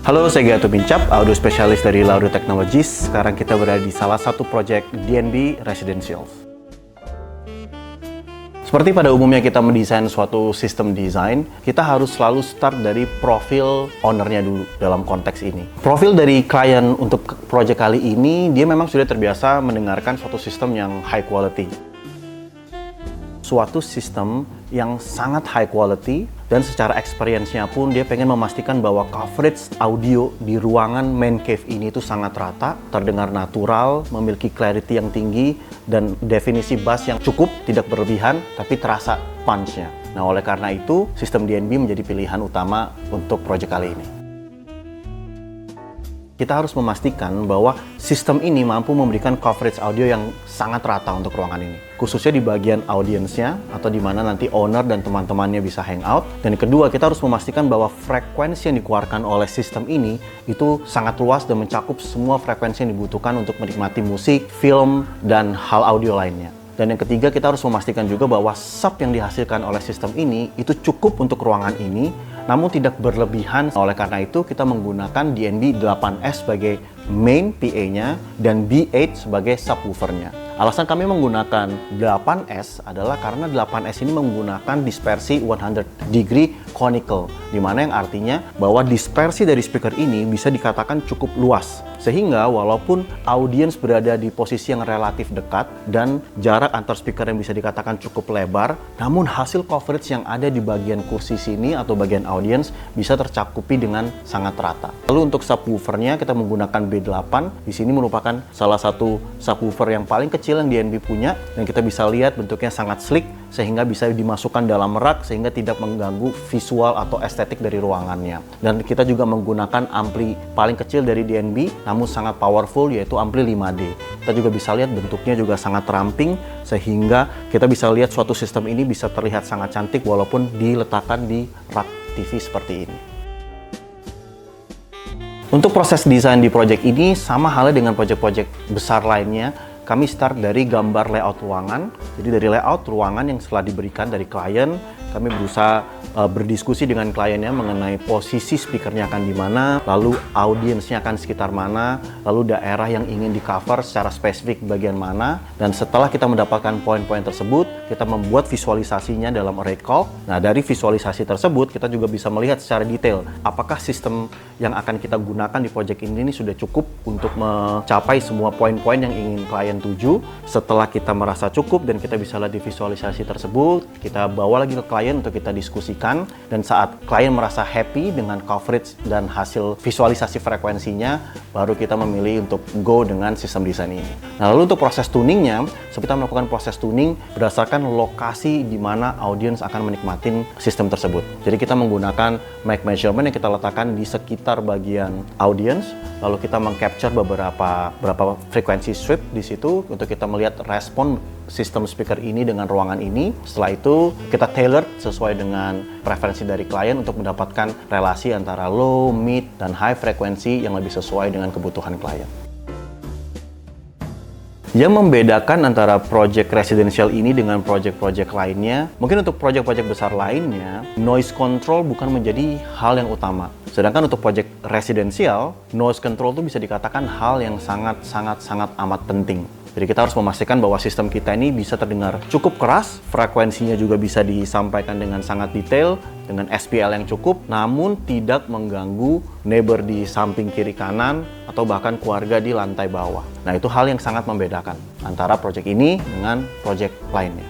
Halo, saya Gatot Bincap, audio spesialis dari Laudo Technologies. Sekarang kita berada di salah satu proyek DNB Residential. Seperti pada umumnya kita mendesain suatu sistem desain, kita harus selalu start dari profil ownernya dulu dalam konteks ini. Profil dari klien untuk proyek kali ini, dia memang sudah terbiasa mendengarkan suatu sistem yang high quality. Suatu sistem yang sangat high quality dan secara experience-nya pun dia pengen memastikan bahwa coverage audio di ruangan main cave ini itu sangat rata, terdengar natural, memiliki clarity yang tinggi dan definisi bass yang cukup, tidak berlebihan tapi terasa punch-nya. Nah, oleh karena itu sistem DNB menjadi pilihan utama untuk proyek kali ini. Kita harus memastikan bahwa sistem ini mampu memberikan coverage audio yang sangat rata untuk ruangan ini. Khususnya di bagian audiensnya atau di mana nanti owner dan teman-temannya bisa hangout. Dan kedua, kita harus memastikan bahwa frekuensi yang dikeluarkan oleh sistem ini itu sangat luas dan mencakup semua frekuensi yang dibutuhkan untuk menikmati musik, film, dan hal audio lainnya. Dan yang ketiga, kita harus memastikan juga bahwa sub yang dihasilkan oleh sistem ini itu cukup untuk ruangan ini, namun tidak berlebihan. Oleh karena itu, kita menggunakan DNB 8S sebagai main PA-nya dan B8 sebagai subwoofer-nya. Alasan kami menggunakan 8S adalah karena 8S ini menggunakan dispersi 100 degree conical, di mana yang artinya bahwa dispersi dari speaker ini bisa dikatakan cukup luas. Sehingga walaupun audiens berada di posisi yang relatif dekat dan jarak antar speaker yang bisa dikatakan cukup lebar, namun hasil coverage yang ada di bagian kursi sini atau bagian audiens bisa tercakupi dengan sangat rata. Lalu untuk subwoofernya kita menggunakan B8. Di sini merupakan salah satu subwoofer yang paling kecil yang DNB punya, dan kita bisa lihat bentuknya sangat sleek sehingga bisa dimasukkan dalam rak sehingga tidak mengganggu visual atau estetik dari ruangannya. Dan kita juga menggunakan ampli paling kecil dari DNB namun sangat powerful, yaitu ampli 5D. Kita juga bisa lihat bentuknya juga sangat ramping sehingga kita bisa lihat suatu sistem ini bisa terlihat sangat cantik walaupun diletakkan di rak TV seperti ini. Untuk proses desain di proyek ini sama halnya dengan proyek-proyek besar lainnya. Kami start dari gambar layout ruangan. Jadi dari layout ruangan yang setelah diberikan dari klien, kami berusaha berdiskusi dengan kliennya mengenai posisi speakernya akan di mana, lalu audiensnya akan sekitar mana, lalu daerah yang ingin di cover secara spesifik bagian mana. Dan setelah kita mendapatkan poin-poin tersebut, kita membuat visualisasinya dalam array call. Nah, dari visualisasi tersebut kita juga bisa melihat secara detail apakah sistem yang akan kita gunakan di project ini sudah cukup untuk mencapai semua poin-poin yang ingin klien tuju. Setelah kita merasa cukup dan kita bisa lihat di visualisasi tersebut, kita bawa lagi ke klien untuk kita diskusikan. Dan saat klien merasa happy dengan coverage dan hasil visualisasi frekuensinya, baru kita memilih untuk go dengan sistem desain ini. Nah, lalu untuk proses tuningnya, kita melakukan proses tuning berdasarkan lokasi di mana audiens akan menikmati sistem tersebut. Jadi kita menggunakan mic measurement yang kita letakkan di sekitar bagian audiens, lalu kita mengcapture beberapa frekuensi sweep di situ untuk kita melihat respon sistem speaker ini dengan ruangan ini. Setelah itu kita tailored sesuai dengan preferensi dari klien untuk mendapatkan relasi antara low, mid, dan high frekuensi yang lebih sesuai dengan kebutuhan klien. Yang membedakan antara project residential ini dengan project-project lainnya, mungkin untuk project-project besar lainnya, noise control bukan menjadi hal yang utama. Sedangkan untuk project residential, noise control itu bisa dikatakan hal yang sangat amat penting. Jadi kita harus memastikan bahwa sistem kita ini bisa terdengar cukup keras, frekuensinya juga bisa disampaikan dengan sangat detail, dengan SPL yang cukup, namun tidak mengganggu neighbor di samping kiri kanan atau bahkan keluarga di lantai bawah. Nah, itu hal yang sangat membedakan antara project ini dengan project lainnya.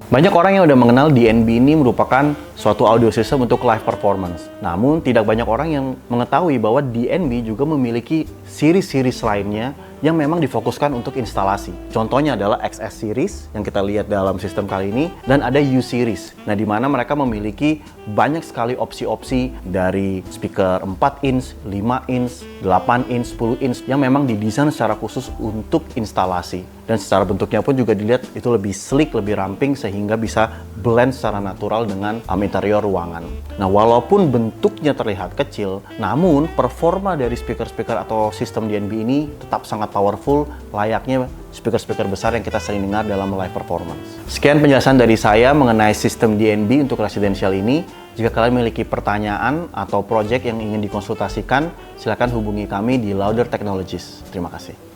Banyak orang yang udah mengenal DNB ini merupakan suatu audio system untuk live performance. Namun, tidak banyak orang yang mengetahui bahwa DNB juga memiliki series-series lainnya yang memang difokuskan untuk instalasi. Contohnya adalah XS Series yang kita lihat dalam sistem kali ini, dan ada U Series. Nah, di mana mereka memiliki banyak sekali opsi-opsi dari speaker 4 inch, 5 inch, 8 inch, 10 inch yang memang didesain secara khusus untuk instalasi. Dan secara bentuknya pun juga dilihat itu lebih sleek, lebih ramping sehingga bisa blend secara natural dengan interior ruangan. Nah, walaupun bentuknya terlihat kecil, namun performa dari speaker-speaker atau sistem DNB ini tetap sangat powerful, layaknya speaker-speaker besar yang kita sering dengar dalam live performance. Sekian penjelasan dari saya mengenai sistem DNB untuk residential ini. Jika kalian memiliki pertanyaan atau project yang ingin dikonsultasikan, silakan hubungi kami di Louder Technologies. Terima kasih.